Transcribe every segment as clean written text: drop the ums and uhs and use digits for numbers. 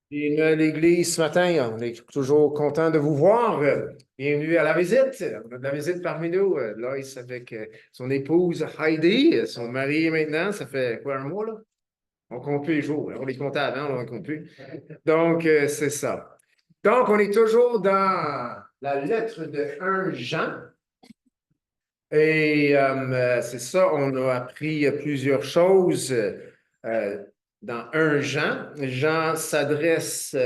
Bienvenue à l'Église ce matin. On est toujours content de vous voir. Bienvenue à la visite. On a de la visite parmi nous. Loïs avec son épouse Heidi. Son mari maintenant. Ça fait quoi, un mois, là? On compte plus les jours. On les comptait avant, on ne compte plus. Donc, c'est ça. Donc, on est toujours dans la lettre de 1 Jean. Et c'est ça, on a appris plusieurs choses dans 1 Jean. Jean adresse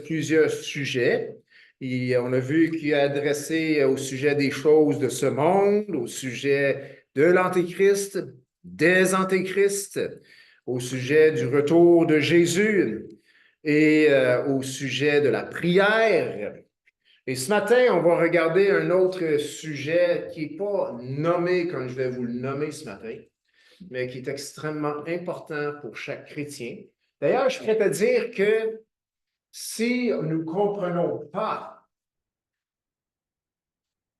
plusieurs sujets. Et on a vu qu'il a adressé au sujet des choses de ce monde, au sujet de l'Antéchrist, des Antéchrists, au sujet du retour de Jésus et au sujet de la prière. Et ce matin, on va regarder un autre sujet qui n'est pas nommé comme je vais vous le nommer ce matin, mais qui est extrêmement important pour chaque chrétien. D'ailleurs, je suis prêt à dire que si nous ne comprenons pas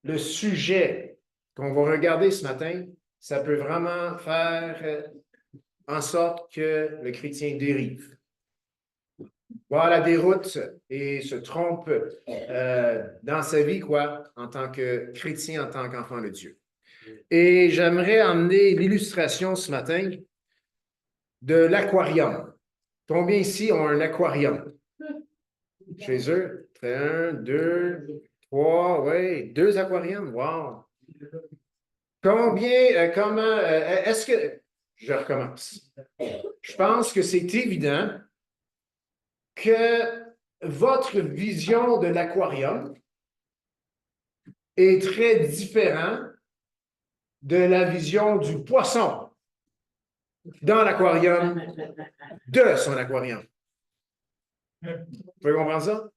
le sujet qu'on va regarder ce matin, ça peut vraiment faire en sorte que le chrétien dérive, va à la déroute et se trompe dans sa vie, quoi, en tant que chrétien, en tant qu'enfant de Dieu. Et j'aimerais emmener l'illustration ce matin de l'aquarium. Combien ici ont un aquarium? Chez eux? Un, deux, trois, oui, deux aquariums, wow. Est-ce que, je recommence. Je pense que c'est évident que votre vision de l'aquarium est très différente de la vision du poisson dans l'aquarium, de son aquarium. Vous pouvez comprendre ça?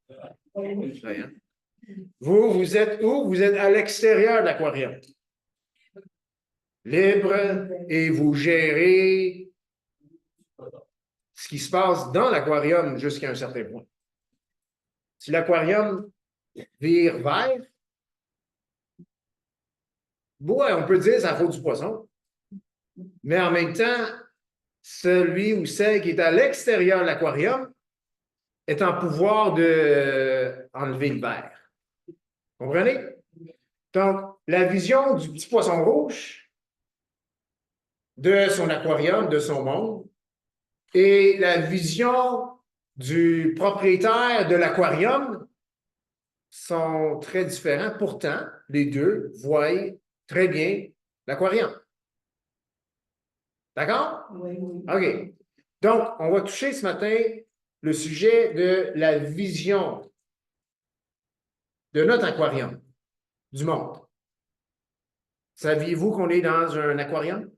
Rien. Vous êtes où? Vous êtes à l'extérieur de l'aquarium. Libre et vous gérez ce qui se passe dans l'aquarium jusqu'à un certain point. Si l'aquarium vire vert, ouais, on peut dire que ça faute du poisson. Mais en même temps, celui ou celle qui est à l'extérieur de l'aquarium est en pouvoir d'enlever le verre. Comprenez? Donc, la vision du petit poisson rouge de son aquarium, de son monde, et la vision du propriétaire de l'aquarium sont très différents. Pourtant, les deux voient très bien l'aquarium. D'accord? Oui, oui. OK. Donc, on va toucher ce matin le sujet de la vision de notre aquarium, du monde. Saviez-vous qu'on est dans un aquarium?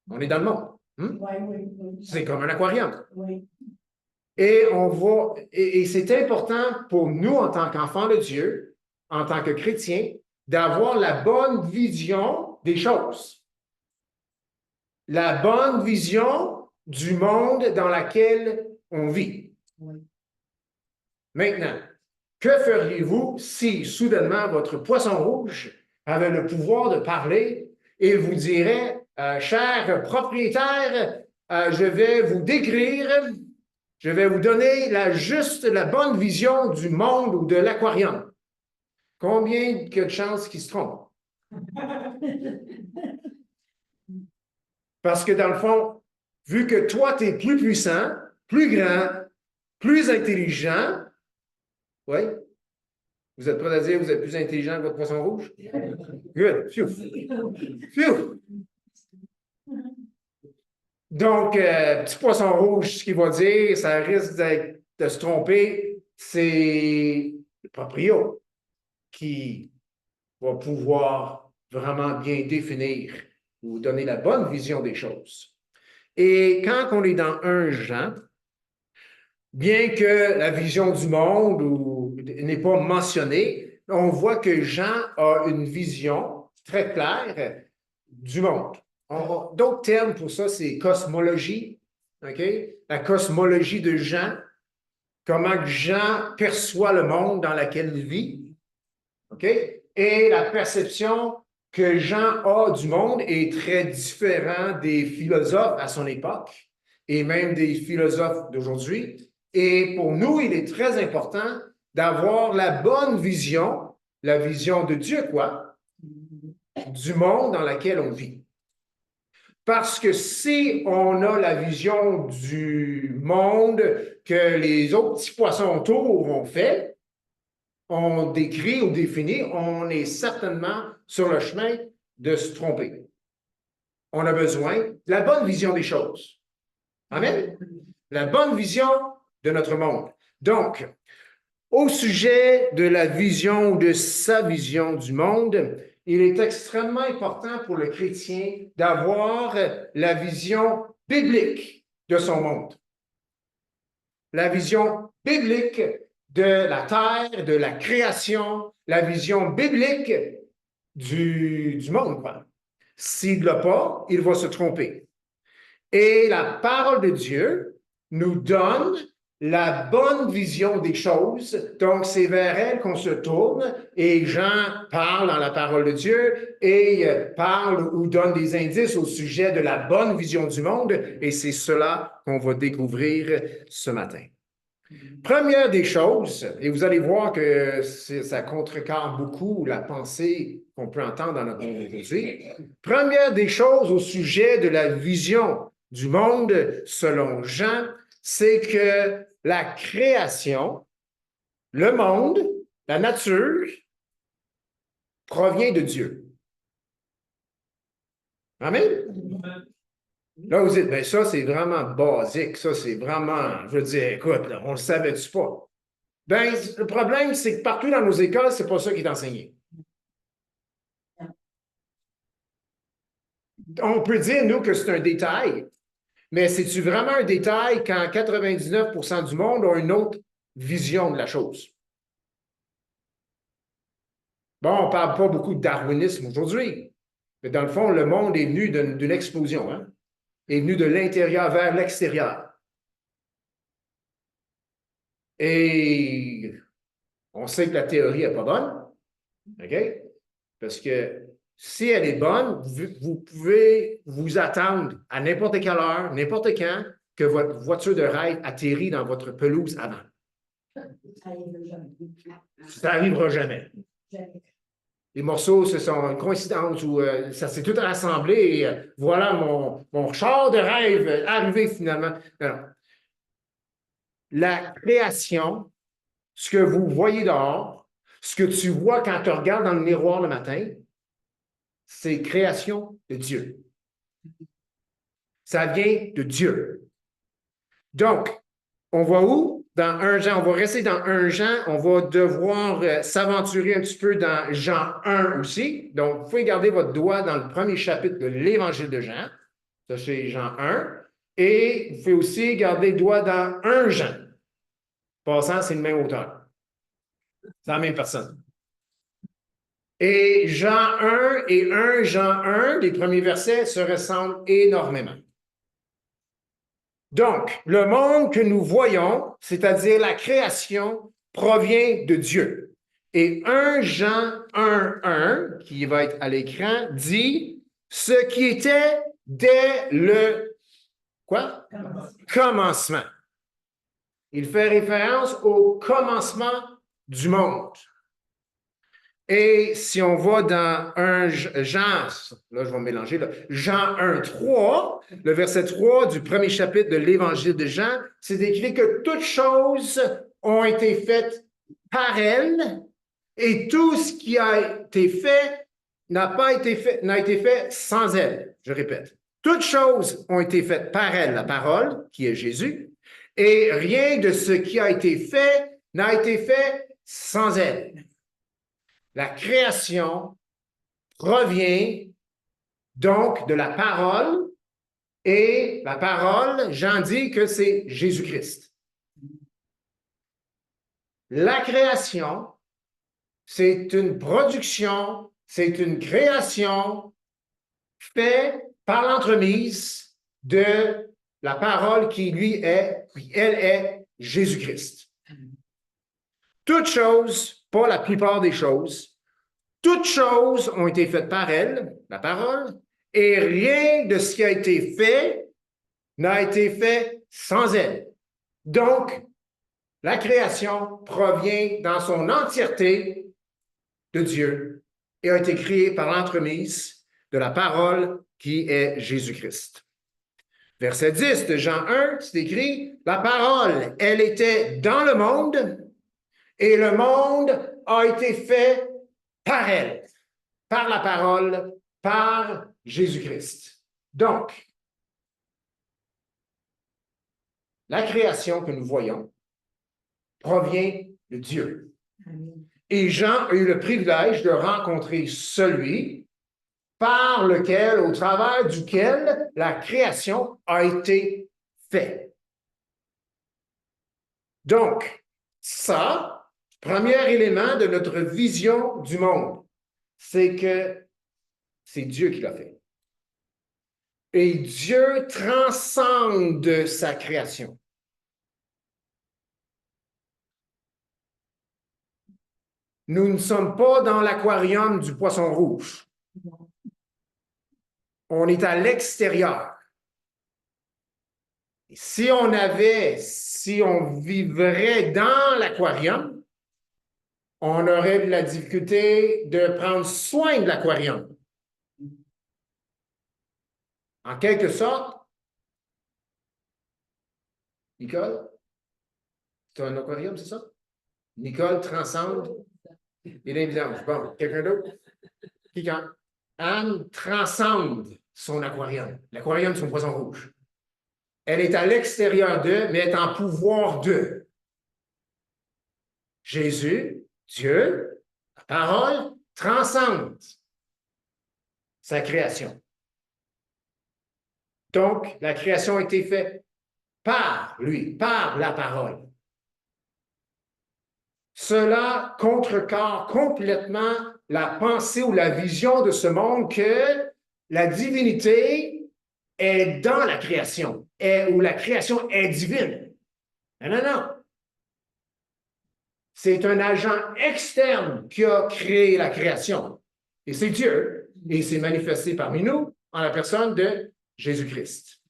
On est dans le monde. Oui, oui, oui. C'est comme un aquarium. Oui. Et c'est important pour nous, en tant qu'enfants de Dieu, en tant que chrétiens, d'avoir la bonne vision des choses. La bonne vision du monde dans lequel on vit. Oui. Maintenant, que feriez-vous si soudainement votre poisson rouge avait le pouvoir de parler et vous dirait, cher propriétaire, je vais vous décrire, je vais vous donner la bonne vision du monde ou de l'aquarium. Combien de chances qu'il se trompe? Parce que dans le fond, vu que toi, tu es plus puissant, plus grand, plus intelligent, oui, vous êtes prêts à dire que vous êtes plus intelligent que votre poisson rouge? Good. Phew. Phew. Donc, petit poisson rouge, ce qu'il va dire, ça risque de se tromper, c'est le proprio qui va pouvoir vraiment bien définir ou donner la bonne vision des choses. Et quand on est dans 1 Jean, bien que la vision du monde n'est pas mentionnée, on voit que Jean a une vision très claire du monde. D'autres termes pour ça, c'est cosmologie, OK? La cosmologie de Jean, comment Jean perçoit le monde dans lequel il vit, OK? Et la perception que Jean a du monde est très différente des philosophes à son époque et même des philosophes d'aujourd'hui. Et pour nous, il est très important d'avoir la bonne vision, la vision de Dieu, quoi, du monde dans lequel on vit. Parce que si on a la vision du monde que les autres petits poissons autour ont fait, on décrit ou définit, on est certainement sur le chemin de se tromper. On a besoin de la bonne vision des choses. Amen? La bonne vision de notre monde. Donc, au sujet de la vision ou de sa vision du monde, il est extrêmement important pour le chrétien d'avoir la vision biblique de son monde. La vision biblique de la terre, de la création, la vision biblique du monde, quoi. S'il ne l'a pas, il va se tromper. Et la parole de Dieu nous donne la bonne vision des choses. Donc, c'est vers elle qu'on se tourne et Jean parle dans la parole de Dieu et parle ou donne des indices au sujet de la bonne vision du monde et c'est cela qu'on va découvrir ce matin. Première des choses, et vous allez voir que ça contrecarre beaucoup la pensée qu'on peut entendre dans notre monde aujourd'hui. Première des choses au sujet de la vision du monde, selon Jean, c'est que la création, le monde, la nature, provient de Dieu. Amen? Là, vous dites, bien, ça, c'est vraiment basique. Ça, c'est vraiment, je veux dire, écoute, là, on le savait-tu pas? Bien, le problème, c'est que partout dans nos écoles, c'est pas ça qui est enseigné. On peut dire, nous, que c'est un détail, mais c'est-tu vraiment un détail quand 99% du monde ont une autre vision de la chose? Bon, on ne parle pas beaucoup de darwinisme aujourd'hui, mais dans le fond, le monde est venu d'une explosion, hein? Est venu de l'intérieur vers l'extérieur. Et on sait que la théorie n'est pas bonne, OK? Parce que si elle est bonne, vous pouvez vous attendre à n'importe quelle heure, n'importe quand, que votre voiture de rêve atterrit dans votre pelouse avant. Ça n'arrivera jamais. Les morceaux, ce sont une coïncidence où ça s'est tout rassemblé et voilà mon char de rêve arrivé finalement. Non. La création, ce que vous voyez dehors, ce que tu vois quand tu regardes dans le miroir le matin, c'est création de Dieu. Ça vient de Dieu. Donc, on va où? Dans 1 Jean, on va rester dans 1 Jean, on va devoir s'aventurer un petit peu dans Jean 1 aussi. Donc, vous pouvez garder votre doigt dans le premier chapitre de l'Évangile de Jean. Ça, c'est Jean 1. Et vous pouvez aussi garder le doigt dans 1 Jean. Passant, c'est le même auteur. C'est la même personne. Et Jean 1 et 1 Jean 1, les premiers versets, se ressemblent énormément. Donc, le monde que nous voyons, c'est-à-dire la création, provient de Dieu. Et 1 Jean 1, qui va être à l'écran, dit ce qui était dès le quoi? Commencement. Il fait référence au commencement du monde. Et si on va dans 1 Jean, là je vais mélanger, là, Jean 1, 3, le verset 3 du premier chapitre de l'Évangile de Jean, c'est écrit que toutes choses ont été faites par elle et tout ce qui a été fait n'a été fait sans elle. Je répète, toutes choses ont été faites par elle, la parole, qui est Jésus, et rien de ce qui a été fait n'a été fait sans elle. La création provient donc de la parole et la parole, Jean dit que c'est Jésus-Christ. La création, c'est une production, c'est une création faite par l'entremise de la parole qui elle est Jésus-Christ. Toutes choses, pas la plupart des choses, toutes choses ont été faites par elle, la parole, et rien de ce qui a été fait n'a été fait sans elle. Donc, la création provient dans son entièreté de Dieu et a été créée par l'entremise de la parole qui est Jésus-Christ. Verset 10 de Jean 1, c'est écrit, « La parole, elle était dans le monde et le monde a été fait par elle, par la parole, par Jésus-Christ. » Donc, la création que nous voyons provient de Dieu. Et Jean a eu le privilège de rencontrer celui par lequel, au travers duquel la création a été faite. Donc, ça, premier élément de notre vision du monde, c'est que c'est Dieu qui l'a fait. Et Dieu transcende sa création. Nous ne sommes pas dans l'aquarium du poisson rouge. On est à l'extérieur. Si on vivrait dans l'aquarium, on aurait de la difficulté de prendre soin de l'aquarium. En quelque sorte, Nicole, c'est un aquarium, c'est ça? Nicole transcende et l'invidence. Bon, quelqu'un d'autre? Quelqu'un? Anne transcende son aquarium. L'aquarium, c'est un poisson rouge. Elle est à l'extérieur d'eux, mais est en pouvoir d'eux. Jésus, Dieu, la parole, transcende sa création. Donc, la création a été faite par lui, par la parole. Cela contrecarre complètement la pensée ou la vision de ce monde que la divinité est dans la création, ou la création est divine. Non, non, non. C'est un agent externe qui a créé la création. Et c'est Dieu. Et il s'est manifesté parmi nous en la personne de Jésus-Christ.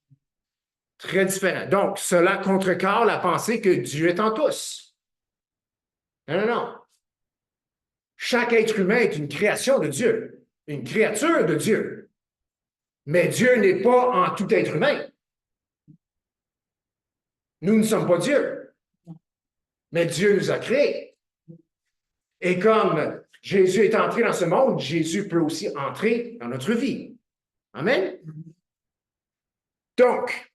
Très différent. Donc, cela contrecarre la pensée que Dieu est en tous. Non, non, non. Chaque être humain est une création de Dieu, une créature de Dieu. Mais Dieu n'est pas en tout être humain. Nous ne sommes pas Dieu. Mais Dieu nous a créés. Et comme Jésus est entré dans ce monde, Jésus peut aussi entrer dans notre vie. Amen? Donc,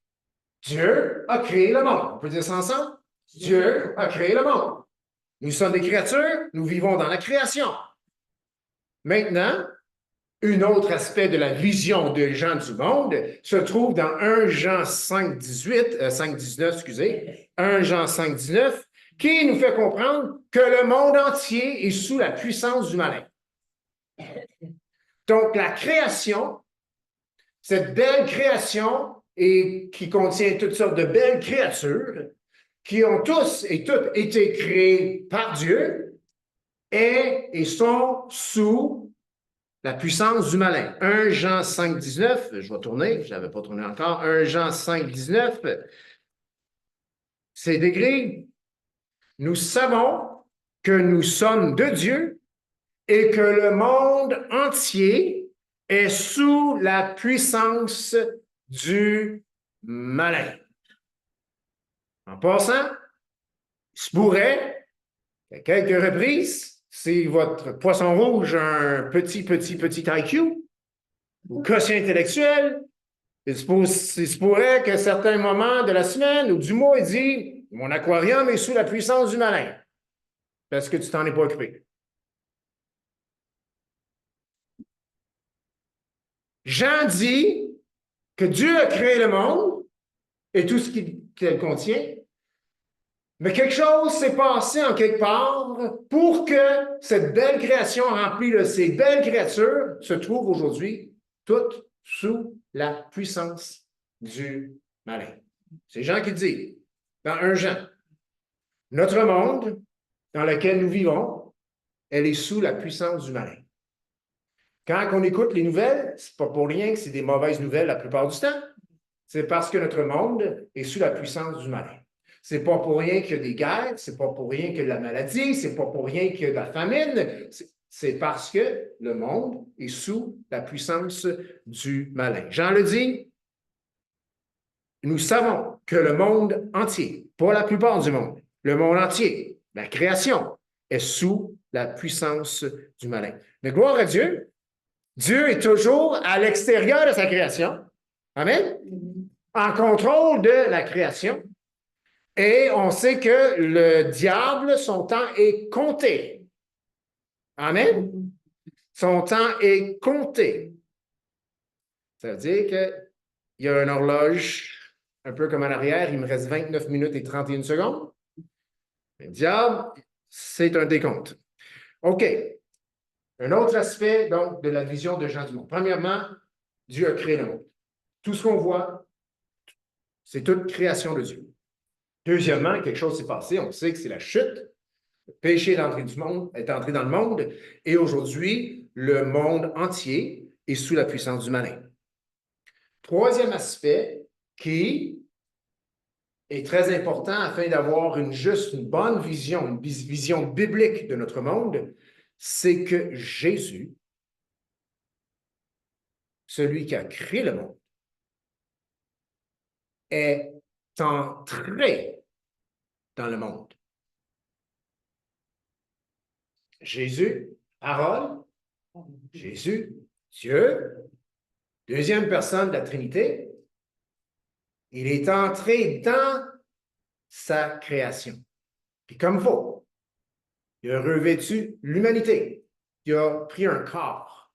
Dieu a créé le monde. On peut dire ça ensemble? Dieu a créé le monde. Nous sommes des créatures, nous vivons dans la création. Maintenant, un autre aspect de la vision des gens du monde se trouve dans 1 Jean 5,19, excusez, 1 Jean 5,19, qui nous fait comprendre que le monde entier est sous la puissance du malin. Donc, la création, cette belle création et qui contient toutes sortes de belles créatures, qui ont tous et toutes été créées par Dieu et sont sous la puissance du malin. 1 Jean 5, 19, je vais tourner, je n'avais pas tourné encore, 1 Jean 5, 19, c'est écrit, nous savons que nous sommes de Dieu et que le monde entier est sous la puissance du malin. En passant, il se pourrait qu'à quelques reprises, si votre poisson rouge a un petit IQ ou quotient intellectuel, il se pourrait qu'à certains moments de la semaine ou du mois, il dit « Mon aquarium est sous la puissance du malin. » Parce que tu t'en es pas occupé. Jean dit que Dieu a créé le monde et tout ce qu'il contient, mais quelque chose s'est passé en quelque part pour que cette belle création remplie de ces belles créatures se trouve aujourd'hui toutes sous la puissance du malin. C'est Jean qui dit, dans 1 Jean, notre monde dans lequel nous vivons, elle est sous la puissance du malin. Quand on écoute les nouvelles, c'est pas pour rien que c'est des mauvaises nouvelles la plupart du temps. C'est parce que notre monde est sous la puissance du malin. C'est pas pour rien qu'il y a des guerres, c'est pas pour rien qu'il y a de la maladie, c'est pas pour rien qu'il y a de la famine. C'est parce que le monde est sous la puissance du malin. Jean le dit, nous savons que le monde entier, pas la plupart du monde, le monde entier, la création, est sous la puissance du malin. Mais gloire à Dieu, Dieu est toujours à l'extérieur de sa création. Amen? En contrôle de la création. Et on sait que le diable, son temps est compté. Amen? Son temps est compté. Ça veut dire qu'il y a une horloge, un peu comme en arrière, il me reste 29 minutes et 31 secondes. Le diable, c'est un décompte. OK. Un autre aspect, donc, de la vision de Jean du monde. Premièrement, Dieu a créé le monde. Tout ce qu'on voit, c'est toute création de Dieu. Deuxièmement, quelque chose s'est passé, on sait que c'est la chute. Le péché est entré dans le monde, et aujourd'hui, le monde entier est sous la puissance du malin. Troisième aspect qui est très important afin d'avoir une bonne vision, une vision biblique de notre monde, c'est que Jésus, celui qui a créé le monde, est entré dans le monde. Jésus, parole, Jésus, Dieu, deuxième personne de la Trinité, il est entré dans sa création. Puis comme il faut, il a revêtu l'humanité. Il a pris un corps.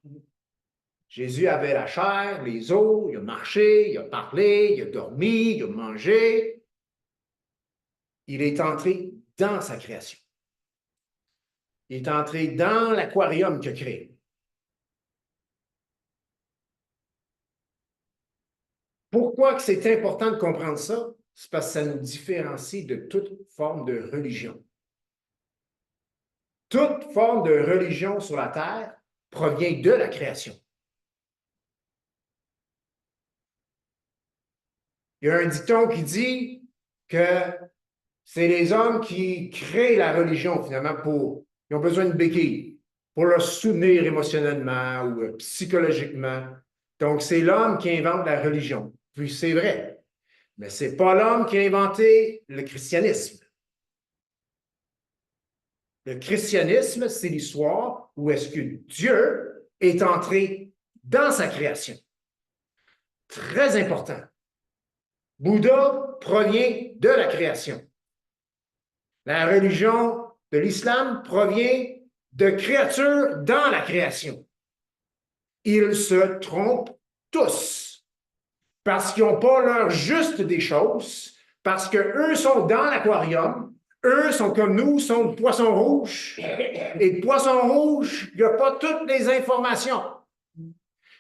Jésus avait la chair, les os, il a marché, il a parlé, il a dormi, il a mangé. Il est entré dans sa création. Il est entré dans l'aquarium qu'il a créé. Pourquoi que c'est important de comprendre ça? C'est parce que ça nous différencie de toute forme de religion. Toute forme de religion sur la terre provient de la création. Il y a un dicton qui dit que c'est les hommes qui créent la religion, finalement, ils ont besoin de béquilles pour leur soutenir émotionnellement ou psychologiquement. Donc, c'est l'homme qui invente la religion. Puis c'est vrai. Mais ce n'est pas l'homme qui a inventé le christianisme. Le christianisme, c'est l'histoire où est-ce que Dieu est entré dans sa création. Très important. Bouddha provient de la création. La religion de l'islam provient de créatures dans la création. Ils se trompent tous parce qu'ils n'ont pas l'heure juste des choses, parce qu'eux sont dans l'aquarium, eux sont comme nous, sont de poissons rouges, et de poissons rouges, il n'y a pas toutes les informations.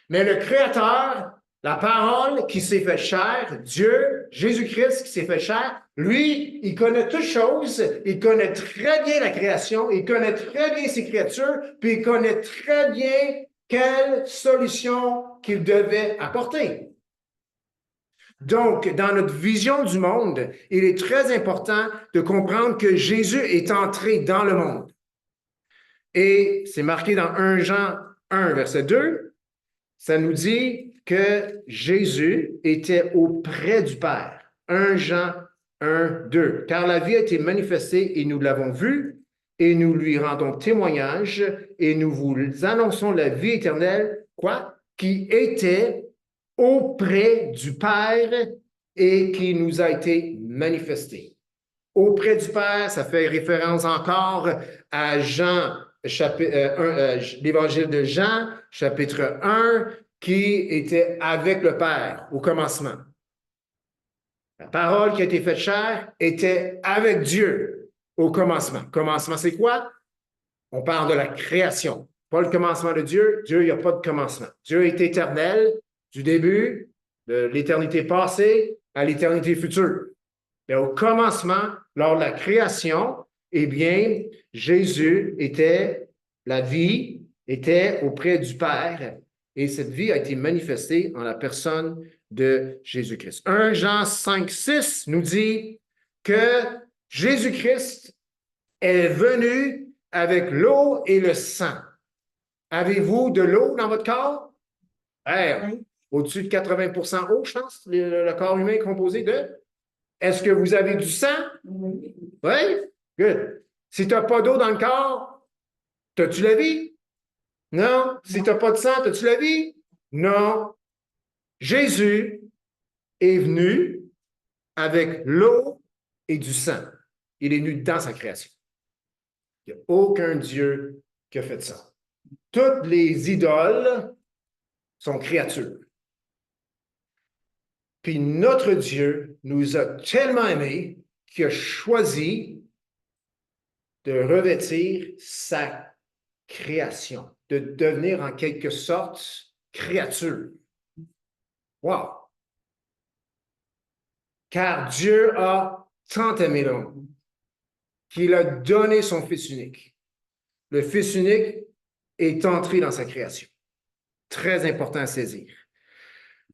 Mais le Créateur, la parole qui s'est fait chair, Dieu, Jésus-Christ qui s'est fait chair, lui, il connaît toutes choses, il connaît très bien la création, il connaît très bien ses créatures, puis il connaît très bien quelle solution qu'il devait apporter. Donc, dans notre vision du monde, il est très important de comprendre que Jésus est entré dans le monde. Et c'est marqué dans 1 Jean 1, verset 2, ça nous dit que Jésus était auprès du Père. 1 Jean 1, 2. Car la vie a été manifestée et nous l'avons vue, et nous lui rendons témoignage, et nous vous annonçons la vie éternelle, quoi? Qui était auprès du Père et qui nous a été manifestée. Auprès du Père, ça fait référence encore à l'évangile de Jean, chapitre 1, qui était avec le Père au commencement. La parole qui a été faite chair était avec Dieu au commencement. Commencement, c'est quoi? On parle de la création. Pas le commencement de Dieu. Dieu, il n'y a pas de commencement. Dieu est éternel du début, de l'éternité passée à l'éternité future. Mais au commencement, lors de la création, eh bien, Jésus la vie était auprès du Père, et cette vie a été manifestée en la personne de Jésus-Christ. 1 Jean 5, 6 nous dit que Jésus-Christ est venu avec l'eau et le sang. Avez-vous de l'eau dans votre corps? Oui. Au-dessus de 80% eau, je pense, le corps humain est composé de. Est-ce que vous avez du sang? Oui. Oui? Good. Si tu n'as pas d'eau dans le corps, as-tu la vie? Non. Si tu n'as pas de sang, as-tu la vie? Non. Jésus est venu avec l'eau et du sang. Il est venu dans sa création. Il n'y a aucun Dieu qui a fait ça. Toutes les idoles sont créatures. Puis notre Dieu nous a tellement aimés qu'il a choisi de revêtir sa création, de devenir en quelque sorte créature. Wow! Car Dieu a tant aimé l'homme qu'il a donné son Fils unique. Le Fils unique est entré dans sa création. Très important à saisir.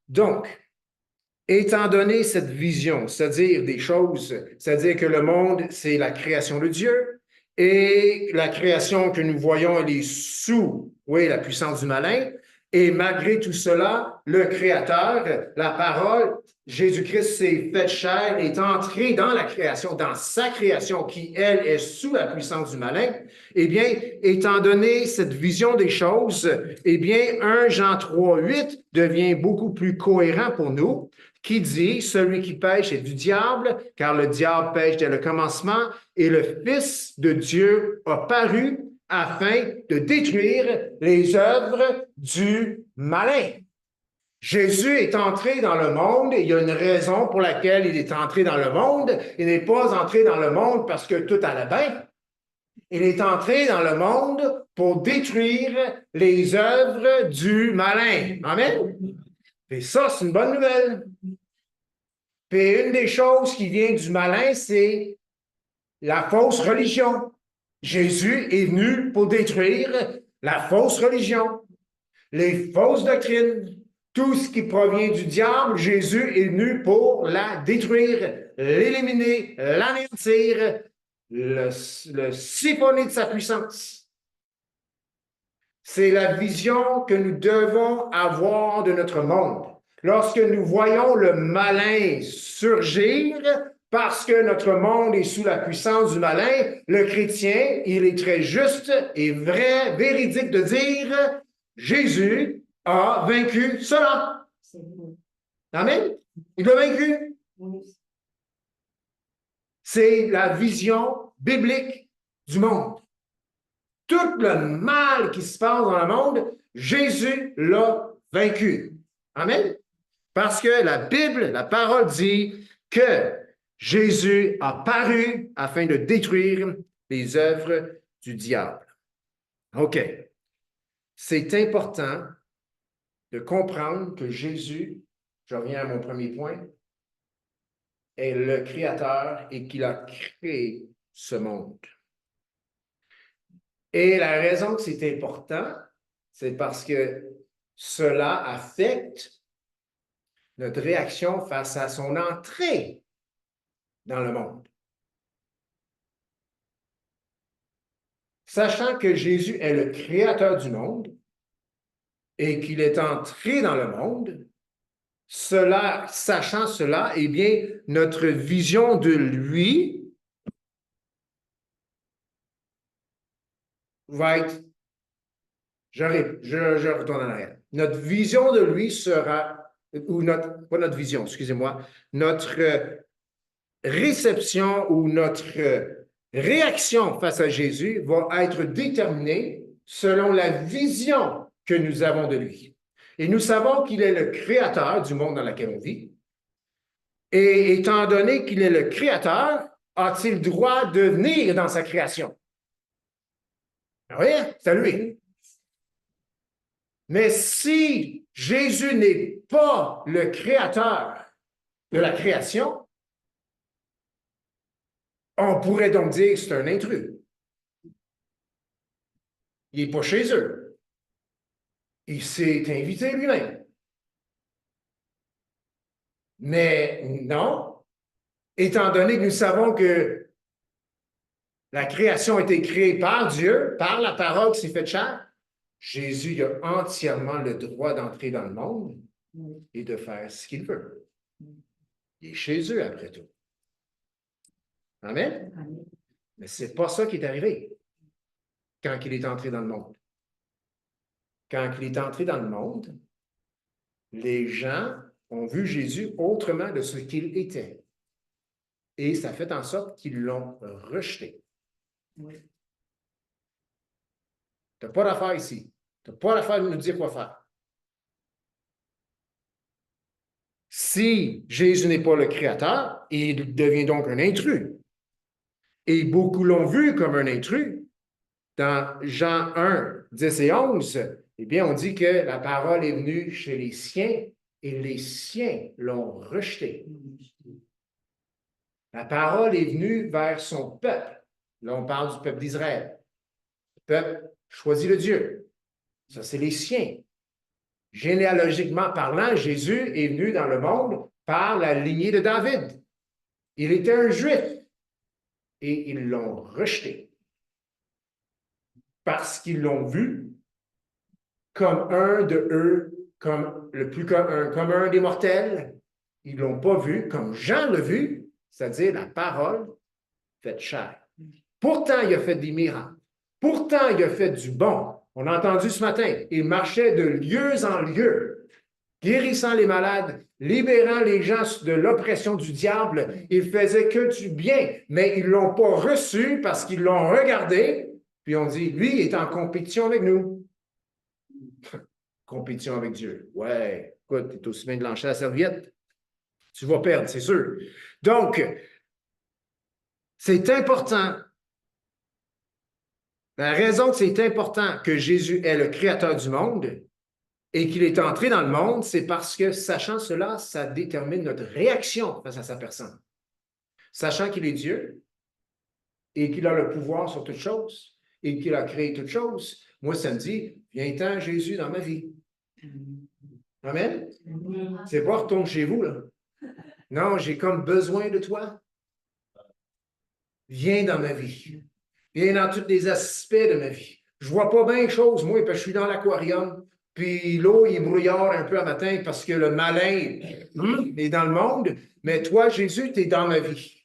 Donc, étant donné cette vision, c'est-à-dire des choses, c'est-à-dire que le monde, c'est la création de Dieu, et la création que nous voyons, elle est sous, oui, la puissance du malin, et malgré tout cela, le Créateur, la parole, Jésus-Christ s'est fait chair, est entré dans la création, dans sa création, qui, elle, est sous la puissance du malin. Eh bien, étant donné cette vision des choses, eh bien, 1 Jean 3, 8 devient beaucoup plus cohérent pour nous, qui dit, celui qui pêche est du diable, car le diable pêche dès le commencement, et le Fils de Dieu a paru afin de détruire les œuvres du malin. Jésus est entré dans le monde et il y a une raison pour laquelle il est entré dans le monde. Il n'est pas entré dans le monde parce que tout allait bien. Il est entré dans le monde pour détruire les œuvres du malin. Amen? Et ça, c'est une bonne nouvelle. Puis une des choses qui vient du malin, c'est la fausse religion. Jésus est venu pour détruire la fausse religion, les fausses doctrines, tout ce qui provient du diable. Jésus est venu pour la détruire, l'éliminer, l'anéantir, le siphonner de sa puissance. C'est la vision que nous devons avoir de notre monde. Lorsque nous voyons le malin surgir, parce que notre monde est sous la puissance du malin, le chrétien, il est très juste et vrai, véridique de dire, Jésus a vaincu cela. Amen? Il l'a vaincu. C'est la vision biblique du monde. Tout le mal qui se passe dans le monde, Jésus l'a vaincu. Amen? Parce que la Bible, la parole dit que Jésus a paru afin de détruire les œuvres du diable. OK. C'est important de comprendre que Jésus, je reviens à mon premier point, est le Créateur et qu'il a créé ce monde. Et la raison que c'est important, c'est parce que cela affecte notre réaction face à son entrée dans le monde. Sachant que Jésus est le créateur du monde et qu'il est entré dans le monde, sachant cela, eh bien, notre vision de lui va être, je retourne en arrière. Notre vision de lui sera, ou pas notre vision, excusez-moi, notre réception ou notre réaction face à Jésus va être déterminée selon la vision que nous avons de lui. Et nous savons qu'il est le créateur du monde dans lequel on vit. Et étant donné qu'il est le créateur, a-t-il droit de venir dans sa création? Oui, c'est lui. Mais si Jésus n'est pas le créateur de la création, on pourrait donc dire que c'est un intrus. Il n'est pas chez eux. Il s'est invité lui-même. Mais non, étant donné que nous savons que la création a été créée par Dieu, par la parole qui s'est faite chair, Jésus a entièrement le droit d'entrer dans le monde et de faire ce qu'il veut. Il est chez eux, après tout. Amen? Mais ce n'est pas ça qui est arrivé quand il est entré dans le monde. Quand il est entré dans le monde, les gens ont vu Jésus autrement de ce qu'il était. Et ça fait en sorte qu'ils l'ont rejeté. Oui. Tu n'as pas d'affaire ici. Tu n'as pas d'affaire de nous dire quoi faire. Si Jésus n'est pas le Créateur, il devient donc un intrus. Et beaucoup l'ont vu comme un intrus. Dans Jean 1, 10 et 11, eh bien, on dit que la parole est venue chez les siens et les siens l'ont rejeté. La parole est venue vers son peuple. Là, on parle du peuple d'Israël. Le peuple choisit le Dieu. Ça, c'est les siens. Généalogiquement parlant, Jésus est venu dans le monde par la lignée de David. Il était un Juif et ils l'ont rejeté parce qu'ils l'ont vu comme un de eux, comme un des mortels. Ils ne l'ont pas vu comme Jean l'a vu, c'est-à-dire la parole faite chair. Pourtant, il a fait des miracles. Pourtant, il a fait du bon. On a entendu ce matin, il marchait de lieu en lieu, guérissant les malades, libérant les gens de l'oppression du diable. Il faisait que du bien, mais ils ne l'ont pas reçu parce qu'ils l'ont regardé, puis on dit, lui, il est en compétition avec nous. Compétition avec Dieu. Ouais, écoute, tu es aussi bien de lancer la serviette. Tu vas perdre, c'est sûr. Donc, c'est important. La raison que c'est important que Jésus est le créateur du monde et qu'il est entré dans le monde, c'est parce que, sachant cela, ça détermine notre réaction face à sa personne. Sachant qu'il est Dieu et qu'il a le pouvoir sur toutes choses et qu'il a créé toutes choses, moi, ça me dit, viens-t'en, Jésus, dans ma vie. Amen? C'est pas retourne chez vous, là. Non, j'ai comme besoin de toi. Viens dans ma vie. Viens dans tous les aspects de ma vie. Je vois pas bien les choses, moi, parce que je suis dans l'aquarium. Puis l'eau, il est brouillard un peu à matin parce que le malin est dans le monde. Mais toi, Jésus, tu es dans ma vie.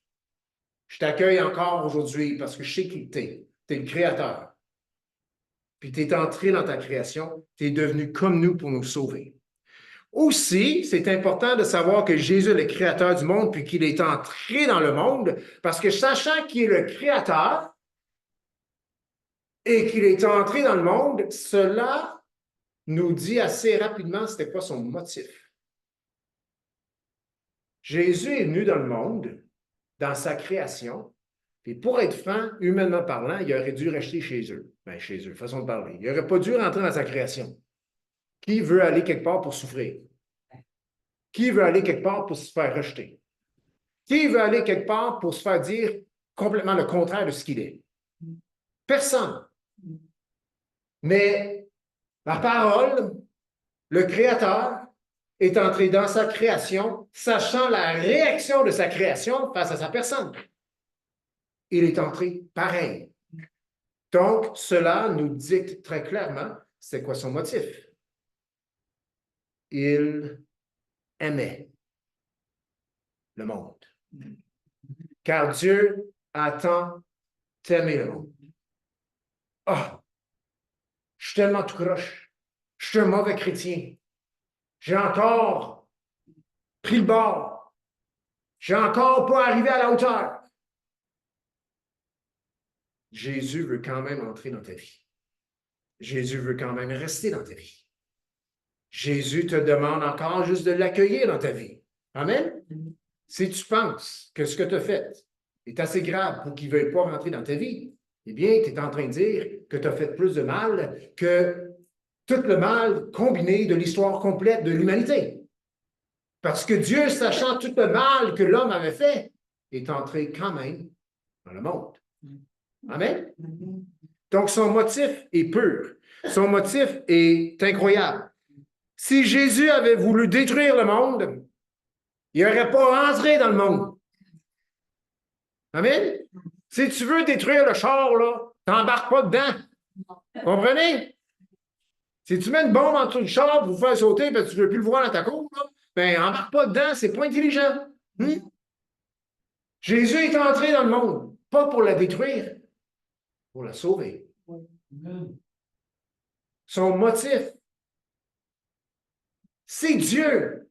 Je t'accueille encore aujourd'hui parce que je sais qui tu es. Tu es le créateur. Puis tu es entré dans ta création. Tu es devenu comme nous pour nous sauver. Aussi, c'est important de savoir que Jésus est le créateur du monde puis qu'il est entré dans le monde parce que sachant qu'il est le créateur et qu'il est entré dans le monde, cela nous dit assez rapidement c'était quoi son motif. Jésus est venu dans le monde, dans sa création, et pour être franc, humainement parlant, il aurait dû rester chez eux. Bien, chez eux, façon de parler. Il n'aurait pas dû rentrer dans sa création. Qui veut aller quelque part pour souffrir? Qui veut aller quelque part pour se faire rejeter? Qui veut aller quelque part pour se faire dire complètement le contraire de ce qu'il est? Personne. Mais la parole, le Créateur, est entré dans sa création, sachant la réaction de sa création face à sa personne. Il est entré pareil. Donc, cela nous dicte très clairement c'est quoi son motif. Il aimait le monde. Car Dieu a tant aimé le monde. Ah, je suis tellement tout croche. Je suis un mauvais chrétien. J'ai encore pris le bord. J'ai encore pas arrivé à la hauteur. Jésus veut quand même entrer dans ta vie. Jésus veut quand même rester dans ta vie. Jésus te demande encore juste de l'accueillir dans ta vie. Amen? Si tu penses que ce que tu as fait est assez grave pour qu'il ne veuille pas rentrer dans ta vie, eh bien, tu es en train de dire que tu as fait plus de mal que tout le mal combiné de l'histoire complète de l'humanité. Parce que Dieu, sachant tout le mal que l'homme avait fait, est entré quand même dans le monde. Amen? Donc, son motif est pur. Son motif est incroyable. Si Jésus avait voulu détruire le monde, il n'aurait pas entré dans le monde. Amen? Si tu veux détruire le char, là, t'embarques pas dedans. Comprenez? Si tu mets une bombe en dessous du char pour vous faire sauter parce que tu ne veux plus le voir dans ta cour, là, ben, embarque pas dedans, c'est pas intelligent. Jésus est entré dans le monde, pas pour la détruire, pour la sauver. Son motif, c'est Dieu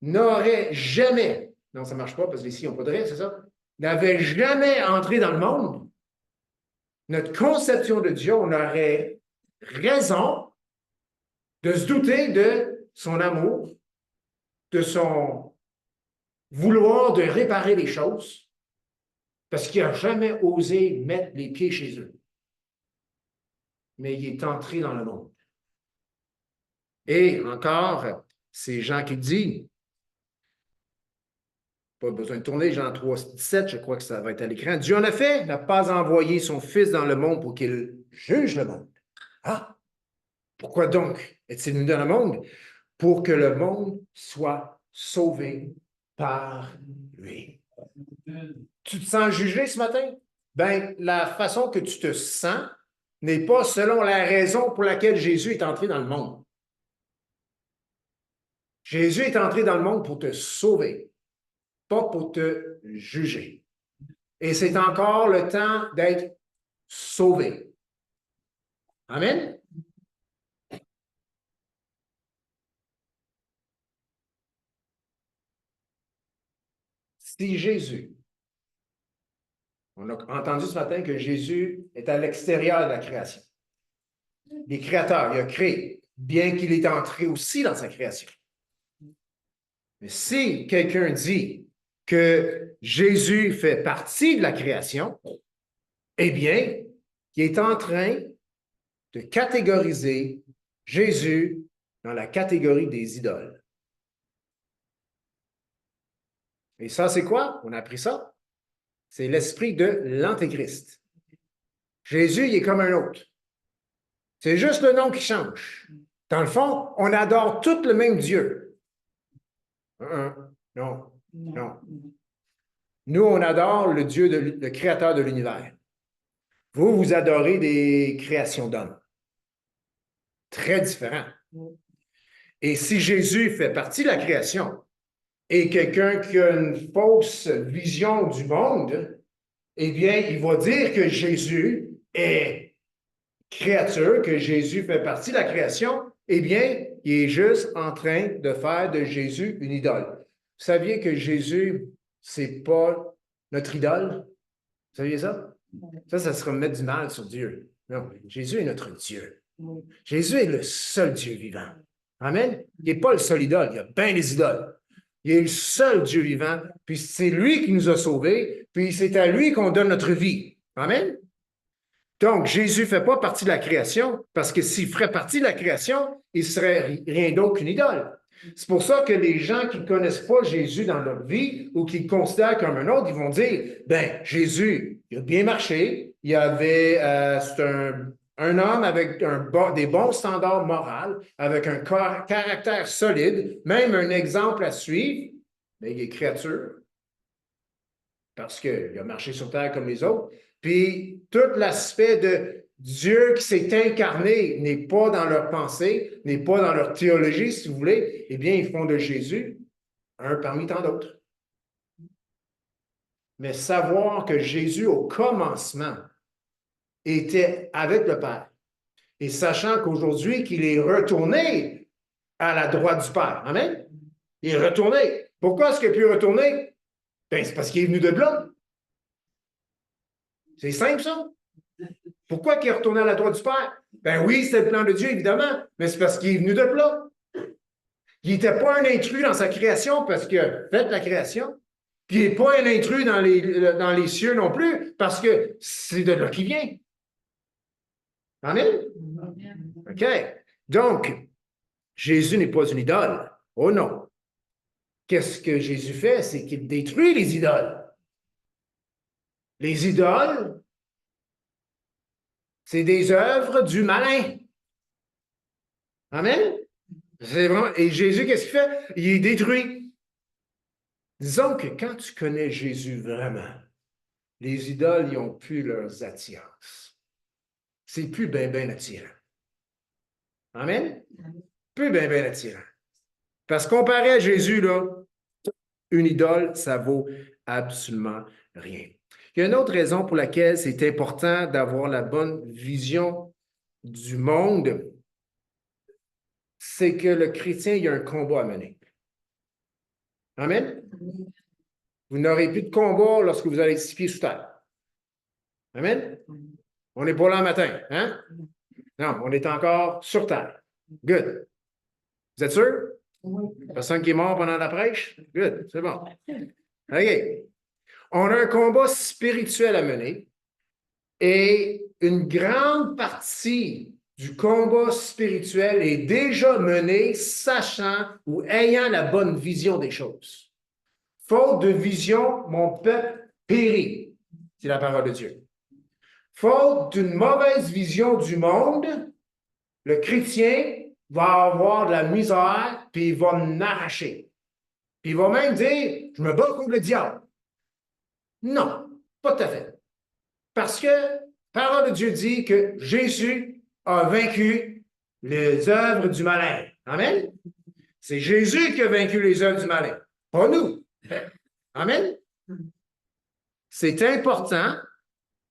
n'aurait jamais, non, ça ne marche pas parce que ici, ils n'ont pas de rire, c'est ça? N'avait jamais entré dans le monde, notre conception de Dieu, on aurait raison de se douter de son amour, de son vouloir de réparer les choses, parce qu'il n'a jamais osé mettre les pieds chez eux. Mais il est entré dans le monde. Et encore, c'est Jean qui dit, pas besoin de tourner, Jean 3, 17, je crois que ça va être à l'écran. Dieu en effet n'a pas envoyé son Fils dans le monde pour qu'il juge le monde. Ah! Pourquoi donc est-il venu dans le monde? Pour que le monde soit sauvé par lui. Tu te sens jugé ce matin? Ben, la façon que tu te sens n'est pas selon la raison pour laquelle Jésus est entré dans le monde. Jésus est entré dans le monde pour te sauver, pas pour te juger. Et c'est encore le temps d'être sauvé. Amen? Si Jésus, on a entendu ce matin que Jésus est à l'extérieur de la création. Il est créateur, il a créé, bien qu'il est entré aussi dans sa création. Mais si quelqu'un dit que Jésus fait partie de la création, eh bien, il est en train de catégoriser Jésus dans la catégorie des idoles. Et ça, c'est quoi? On a appris ça. C'est l'esprit de l'Antéchrist. Jésus, il est comme un autre. C'est juste le nom qui change. Dans le fond, on adore tout le même Dieu. Non, non. Nous, on adore le Dieu, le créateur de l'univers. Vous, vous adorez des créations d'hommes. Très différent. Et si Jésus fait partie de la création et quelqu'un qui a une fausse vision du monde, eh bien, il va dire que Jésus est créature, que Jésus fait partie de la création, eh bien, il est juste en train de faire de Jésus une idole. Vous saviez que Jésus, c'est pas notre idole? Vous saviez ça? Ça se remet du mal sur Dieu. Non, Jésus est notre Dieu. Jésus est le seul Dieu vivant. Amen? Il n'est pas le seul idole, il y a bien des idoles. Il est le seul Dieu vivant, puis c'est lui qui nous a sauvés, puis c'est à lui qu'on donne notre vie. Amen? Donc, Jésus ne fait pas partie de la création, parce que s'il ferait partie de la création, il ne serait rien d'autre qu'une idole. C'est pour ça que les gens qui ne connaissent pas Jésus dans leur vie ou qui le considèrent comme un autre, ils vont dire, ben, Jésus, il a bien marché, il avait, c'est un homme avec des bons standards moraux, avec un caractère solide, même un exemple à suivre, mais il est créature, parce qu'il a marché sur terre comme les autres. Puis tout l'aspect de Dieu qui s'est incarné n'est pas dans leur pensée, n'est pas dans leur théologie, si vous voulez. Eh bien, ils font de Jésus un parmi tant d'autres. Mais savoir que Jésus, au commencement, était avec le Père, et sachant qu'aujourd'hui, qu'il est retourné à la droite du Père. Amen? Il est retourné. Pourquoi est-ce qu'il a pu retourner? Ben, c'est parce qu'il est venu de là. C'est simple, ça. Pourquoi il est retourné à la droite du Père? Ben oui, c'est le plan de Dieu, évidemment, mais c'est parce qu'il est venu de là. Il n'était pas un intrus dans sa création parce qu'il a fait la création. Puis il n'est pas un intrus dans les cieux non plus parce que c'est de là qu'il vient. Amen? OK. Donc, Jésus n'est pas une idole. Oh non. Qu'est-ce que Jésus fait? C'est qu'il détruit les idoles. Les idoles, c'est des œuvres du malin. Amen? C'est vraiment... Et Jésus, qu'est-ce qu'il fait? Il est détruit. Disons que quand tu connais Jésus vraiment, les idoles, ils n'ont plus leurs attirances. C'est plus bien attirant. Amen? Plus bien attirant. Parce que comparé à Jésus, là, une idole, ça vaut absolument rien. Il y a une autre raison pour laquelle c'est important d'avoir la bonne vision du monde, c'est que le chrétien, il y a un combat à mener. Amen? Vous n'aurez plus de combat lorsque vous allez être 6 pieds sous terre. Amen? On n'est pas là le matin, hein? Non, on est encore sur terre. Good. Vous êtes sûr? Personne qui est mort pendant la prêche? Good, c'est bon. OK. On a un combat spirituel à mener et une grande partie du combat spirituel est déjà menée sachant ou ayant la bonne vision des choses. Faute de vision, mon peuple périt. C'est la parole de Dieu. Faute d'une mauvaise vision du monde, le chrétien va avoir de la misère, puis il va en arracher. Puis il va même dire, je me bats contre le diable. Non, pas tout à fait. Parce que la parole de Dieu dit que Jésus a vaincu les œuvres du malin. Amen? C'est Jésus qui a vaincu les œuvres du malin, pas nous. Amen? C'est important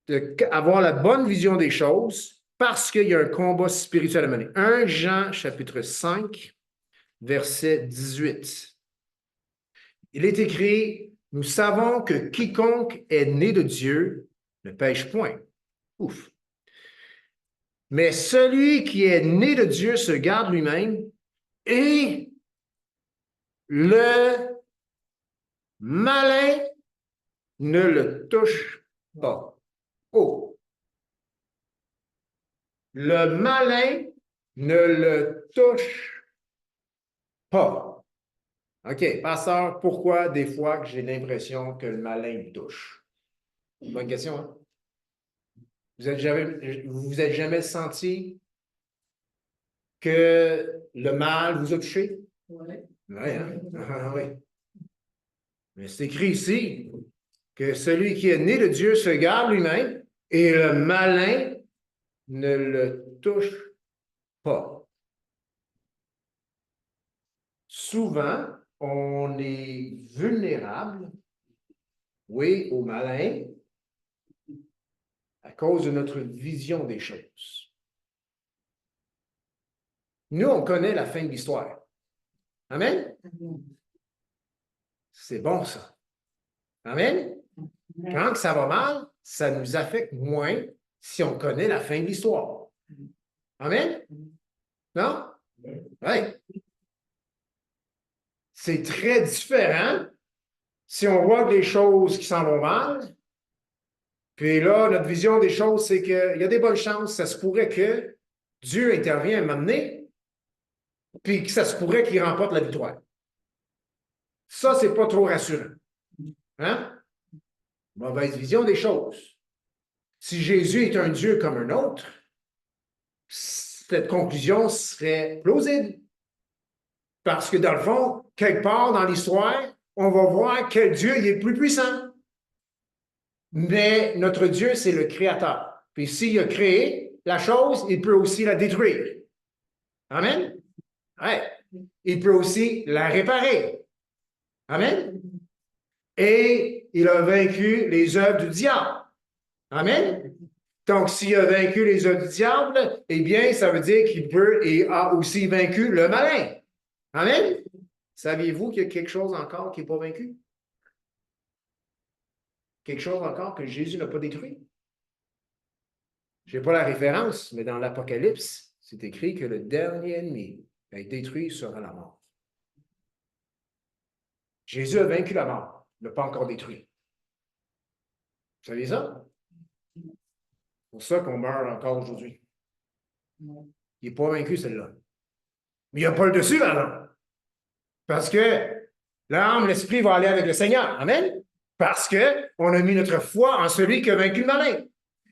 d'avoir la bonne vision des choses parce qu'il y a un combat spirituel à mener. 1 Jean, chapitre 5, verset 18. Il est écrit, « Nous savons que quiconque est né de Dieu ne pêche point. » Ouf. Mais celui qui est né de Dieu se garde lui-même et le malin ne le touche pas. Oh! Le malin ne le touche pas. OK, pasteur, pourquoi des fois que j'ai l'impression que le malin me touche? Bonne question, hein? Vous êtes jamais senti que le mal vous a touché? Oui. Oui, hein? Ah, oui. Mais c'est écrit ici que celui qui est né de Dieu se garde lui-même et le malin ne le touche pas. Souvent, on est vulnérable, oui, au malin, à cause de notre vision des choses. Nous, on connaît la fin de l'histoire. Amen? C'est bon, ça. Amen? Quand ça va mal, ça nous affecte moins si on connaît la fin de l'histoire. Amen? Non? Oui. C'est très différent si on voit des choses qui s'en vont mal. Puis là, notre vision des choses, c'est qu'il y a des bonnes chances, ça se pourrait que Dieu intervienne à m'amener, puis que ça se pourrait qu'il remporte la victoire. Ça, c'est pas trop rassurant. Hein? Mauvaise vision des choses. Si Jésus est un Dieu comme un autre, cette conclusion serait plausible. Parce que dans le fond, quelque part dans l'histoire, on va voir quel Dieu est le plus puissant. Mais notre Dieu, c'est le Créateur. Puis s'il a créé la chose, il peut aussi la détruire. Amen? Ouais. Il peut aussi la réparer. Amen? Et il a vaincu les œuvres du diable. Amen? Donc, s'il a vaincu les œuvres du diable, eh bien, ça veut dire qu'il peut et a aussi vaincu le malin. Amen? Saviez-vous qu'il y a quelque chose encore qui n'est pas vaincu? Quelque chose encore que Jésus n'a pas détruit? Je n'ai pas la référence, mais dans l'Apocalypse, c'est écrit que le dernier ennemi détruit sera la mort. Jésus a vaincu la mort, il n'a pas encore détruit. Vous savez ça? C'est pour ça qu'on meurt encore aujourd'hui. Il n'est pas vaincu, celle-là. Mais il n'y a pas le dessus, maintenant. Parce que l'âme, l'esprit va aller avec le Seigneur. Amen? Parce qu'on a mis notre foi en celui qui a vaincu le malin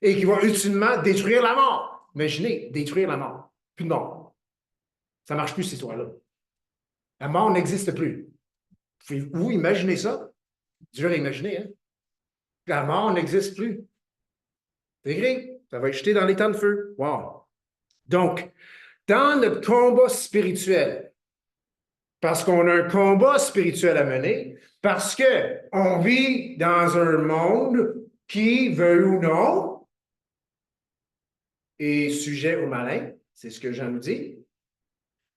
et qui va ultimement détruire la mort. Imaginez, détruire la mort. Plus de mort. Ça ne marche plus, cette histoire-là. La mort n'existe plus. Pouvez-vous imaginer ça? Dur à imaginer, hein? La mort n'existe plus. C'est écrit. Ça va être jeté dans les temps de feu. Wow! Donc, dans notre combat spirituel, parce qu'on a un combat spirituel à mener, parce qu'on vit dans un monde qui, veut ou non, est sujet au malin. C'est ce que Jean nous dit.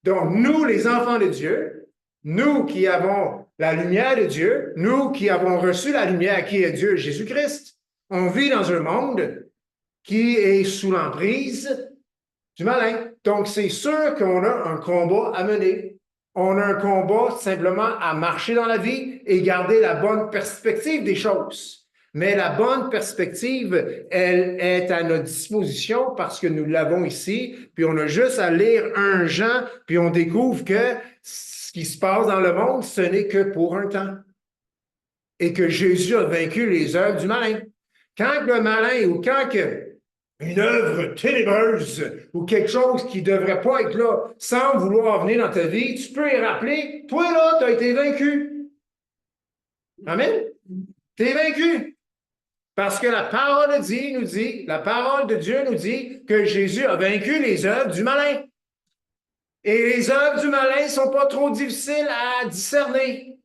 Donc, nous, les enfants de Dieu, nous qui avons la lumière de Dieu, nous qui avons reçu la lumière qui est Dieu, Jésus-Christ, on vit dans un monde qui est sous l'emprise du malin. Donc, c'est sûr qu'on a un combat à mener. On a un combat simplement à marcher dans la vie et garder la bonne perspective des choses. Mais la bonne perspective, elle est à notre disposition parce que nous l'avons ici, puis on a juste à lire 1 Jean, puis on découvre que ce qui se passe dans le monde, ce n'est que pour un temps. Et que Jésus a vaincu les œuvres du malin. Quand le malin ou quand une œuvre ténébreuse ou quelque chose qui ne devrait pas être là sans vouloir venir dans ta vie, tu peux y rappeler, toi là, tu as été vaincu. Amen? Tu es vaincu. Parce que la parole la parole de Dieu nous dit que Jésus a vaincu les œuvres du malin. Et les œuvres du malin ne sont pas trop difficiles à discerner.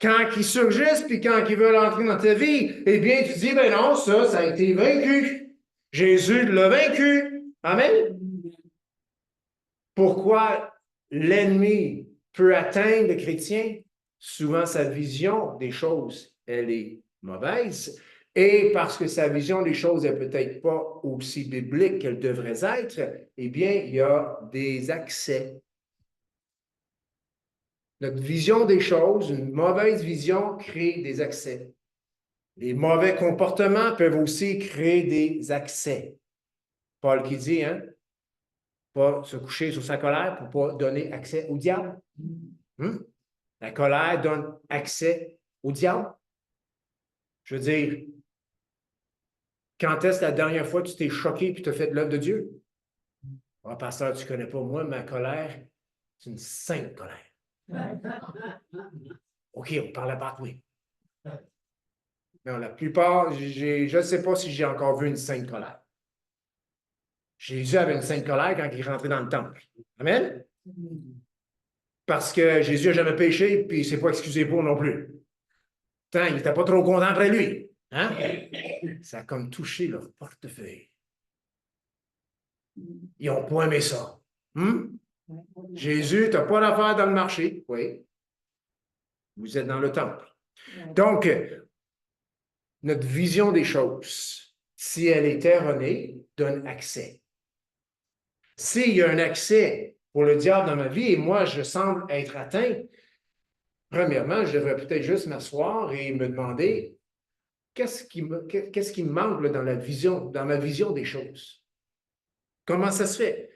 Quand ils surgissent, puis quand ils veulent entrer dans ta vie, eh bien, tu dis, ben non, ça a été vaincu. Jésus l'a vaincu. Amen? Pourquoi l'ennemi peut atteindre le chrétien? Souvent, sa vision des choses, elle est mauvaise. Et parce que sa vision des choses n'est peut-être pas aussi biblique qu'elle devrait être, eh bien, il y a des accès. Notre vision des choses, une mauvaise vision, crée des accès. Les mauvais comportements peuvent aussi créer des accès. Paul qui dit, hein, pas se coucher sur sa colère pour ne pas donner accès au diable. La colère donne accès au diable. Je veux dire, quand est-ce la dernière fois que tu t'es choqué et tu as fait de l'œuvre de Dieu? Ah, pasteur, tu ne connais pas moi, ma colère, c'est une sainte colère. OK, on parle à part, oui. Non, la plupart, je ne sais pas si j'ai encore vu une sainte colère. Jésus avait une sainte colère quand il est rentré dans le temple. Amen? Parce que Jésus n'a jamais péché, puis il ne s'est pas excusé pour non plus. Tant, il n'était pas trop content après lui. Hein? Ça a comme touché leur portefeuille. Ils n'ont pas aimé ça. Jésus, tu n'as pas d'affaire dans le marché. Oui. Vous êtes dans le temple. Donc, notre vision des choses, si elle est erronée, donne accès. S'il y a un accès pour le diable dans ma vie et moi, je semble être atteint, premièrement, je devrais peut-être juste m'asseoir et me demander qu'est-ce qui me manque là, dans ma vision des choses? Comment ça se fait?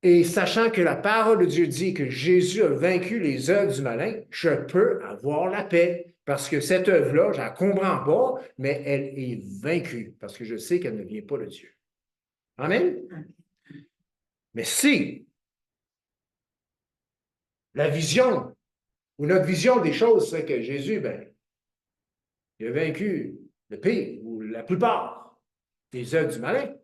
Et sachant que la parole de Dieu dit que Jésus a vaincu les œuvres du malin, je peux avoir la paix. Parce que cette œuvre-là, je ne la comprends pas, mais elle est vaincue. Parce que je sais qu'elle ne vient pas de Dieu. Amen? Mais si la vision ou notre vision des choses c'est que Jésus, il a vaincu le pire ou la plupart des œuvres du malin,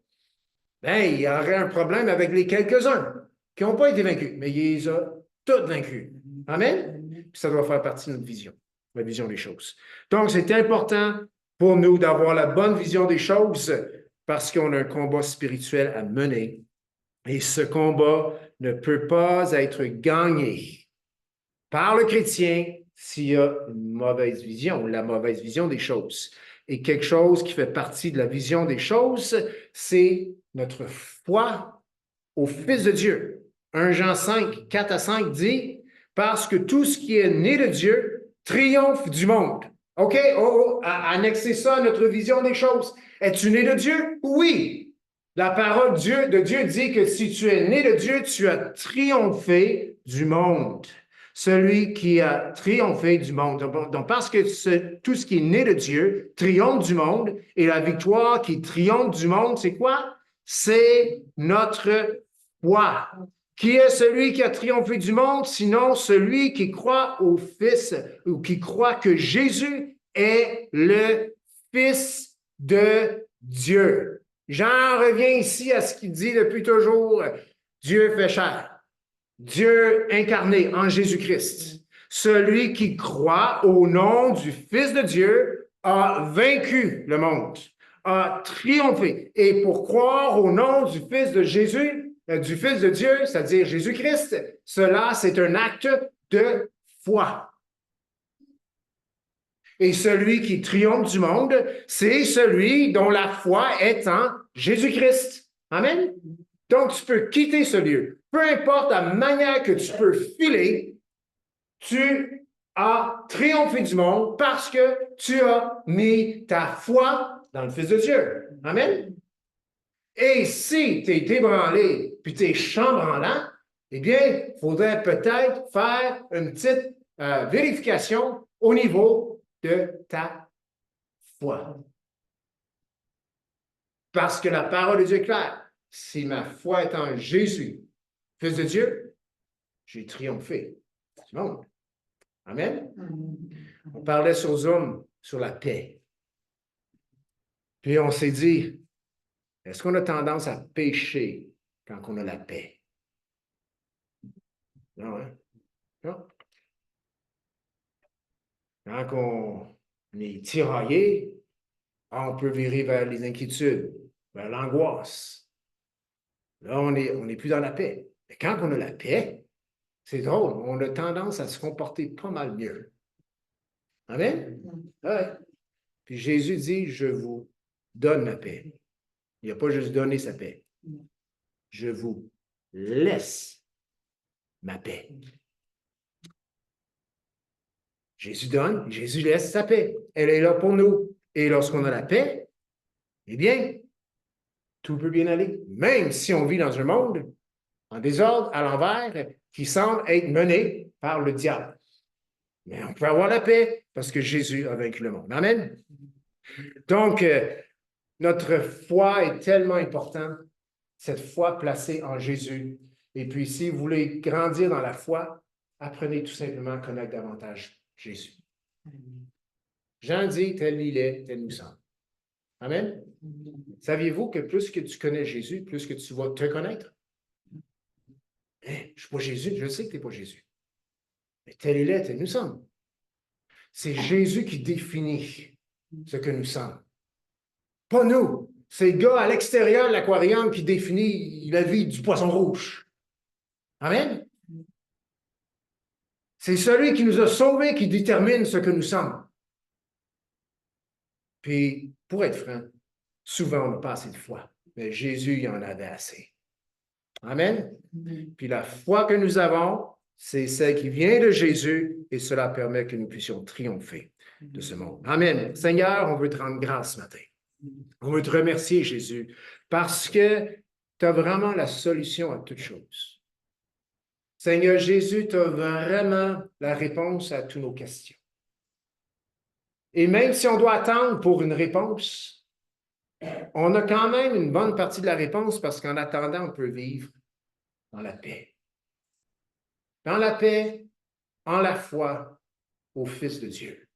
il y aurait un problème avec les quelques-uns qui n'ont pas été vaincus, mais il les a tous vaincus. Amen? Puis ça doit faire partie de notre vision, la vision des choses. Donc, c'est important pour nous d'avoir la bonne vision des choses parce qu'on a un combat spirituel à mener. Et ce combat ne peut pas être gagné par le chrétien s'il y a une mauvaise vision, la mauvaise vision des choses. Et quelque chose qui fait partie de la vision des choses, c'est notre foi au Fils de Dieu. 1 Jean 5, 4 à 5 dit, « Parce que tout ce qui est né de Dieu triomphe du monde. » OK? Annexez ça à notre vision des choses. Es-tu né de Dieu? Oui. La parole de Dieu dit que si tu es né de Dieu, tu as triomphé du monde. Celui qui a triomphé du monde. Donc, parce que tout ce qui est né de Dieu triomphe du monde, et la victoire qui triomphe du monde, c'est quoi? C'est notre foi. Qui est celui qui a triomphé du monde, sinon celui qui croit au Fils ou qui croit que Jésus est le Fils de Dieu. J'en reviens ici à ce qu'il dit depuis toujours. Dieu fait chair. Dieu incarné en Jésus-Christ. Celui qui croit au nom du Fils de Dieu a vaincu le monde, a triomphé. Et pour croire au nom du Fils de Jésus, du Fils de Dieu, c'est-à-dire Jésus-Christ, cela, c'est un acte de foi. Et celui qui triomphe du monde, c'est celui dont la foi est en Jésus-Christ. Amen. Donc, tu peux quitter ce lieu. Peu importe la manière que tu peux filer, tu as triomphé du monde parce que tu as mis ta foi dans le Fils de Dieu. Amen. Et si tu es ébranlé puis tu es chambranlant, eh bien, il faudrait peut-être faire une petite vérification au niveau de ta foi. Parce que la parole de Dieu est claire. Si ma foi est en Jésus, Fils de Dieu, j'ai triomphé du monde. Amen. On parlait sur Zoom sur la paix. Puis on s'est dit, est-ce qu'on a tendance à pécher quand on a la paix? Non, hein? Non. Quand on est tiraillé, on peut virer vers les inquiétudes, vers l'angoisse. Là, on n'est plus dans la paix. Mais quand on a la paix, c'est drôle, on a tendance à se comporter pas mal mieux. Amen? Ouais. Puis Jésus dit, je vous donne ma paix. Il n'a pas juste donné sa paix. Je vous laisse ma paix. Jésus donne, Jésus laisse sa paix. Elle est là pour nous. Et lorsqu'on a la paix, eh bien, tout peut bien aller. Même si on vit dans un monde en désordre, à l'envers, qui semble être mené par le diable. Mais on peut avoir la paix parce que Jésus a vaincu le monde. Amen. Donc, notre foi est tellement importante, cette foi placée en Jésus. Et puis, si vous voulez grandir dans la foi, apprenez tout simplement à connaître davantage Jésus. Jean dit, tel il est, tel nous sommes. Amen. Saviez-vous que plus que tu connais Jésus, plus que tu vas te connaître? Je ne suis pas Jésus, je sais que tu n'es pas Jésus. Mais tel il est, tel nous sommes. C'est Jésus qui définit ce que nous sommes. Pas nous. C'est le gars à l'extérieur de l'aquarium qui définit la vie du poisson rouge. Amen? C'est celui qui nous a sauvés qui détermine ce que nous sommes. Puis, pour être franc, souvent on n'a pas assez de foi. Mais Jésus, il en avait assez. Amen? Puis la foi que nous avons, c'est celle qui vient de Jésus et cela permet que nous puissions triompher de ce monde. Amen. Seigneur, on veut te rendre grâce ce matin. On veut te remercier, Jésus, parce que tu as vraiment la solution à toutes choses. Seigneur Jésus, tu as vraiment la réponse à toutes nos questions. Et même si on doit attendre pour une réponse, on a quand même une bonne partie de la réponse parce qu'en attendant, on peut vivre dans la paix. Dans la paix, en la foi au Fils de Dieu.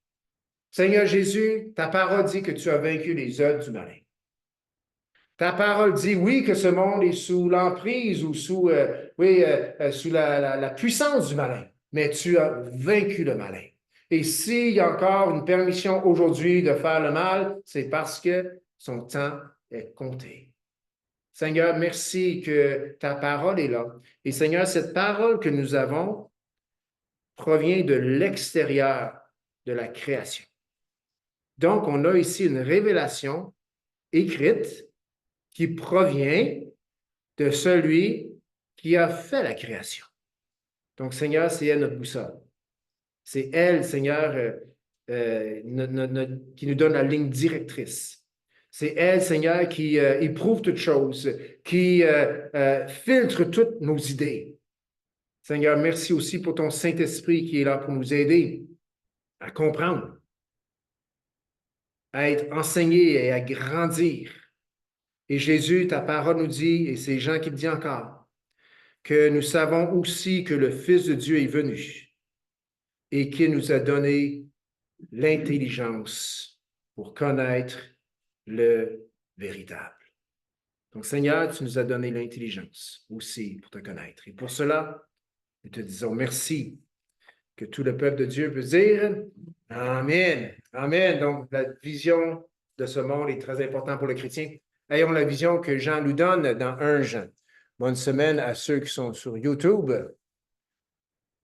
Seigneur Jésus, ta parole dit que tu as vaincu les œuvres du malin. Ta parole dit, oui, que ce monde est sous l'emprise ou sous la puissance du malin, mais tu as vaincu le malin. Et s'il y a encore une permission aujourd'hui de faire le mal, c'est parce que son temps est compté. Seigneur, merci que ta parole est là. Et Seigneur, cette parole que nous avons provient de l'extérieur de la création. Donc, on a ici une révélation écrite qui provient de celui qui a fait la création. Donc, Seigneur, c'est elle notre boussole. C'est elle, Seigneur, qui nous donne la ligne directrice. C'est elle, Seigneur, qui éprouve toutes choses, qui filtre toutes nos idées. Seigneur, merci aussi pour ton Saint-Esprit qui est là pour nous aider à comprendre, à être enseigné et à grandir. Et Jésus, ta parole nous dit, et c'est Jean qui le dit encore, que nous savons aussi que le Fils de Dieu est venu et qu'il nous a donné l'intelligence pour connaître le véritable. Donc, Seigneur, tu nous as donné l'intelligence aussi pour te connaître. Et pour cela, nous te disons merci. Que tout le peuple de Dieu peut dire Amen. Amen. Donc, la vision de ce monde est très importante pour le chrétien. Ayons la vision que Jean nous donne dans 1 Jean. Bonne semaine à ceux qui sont sur YouTube.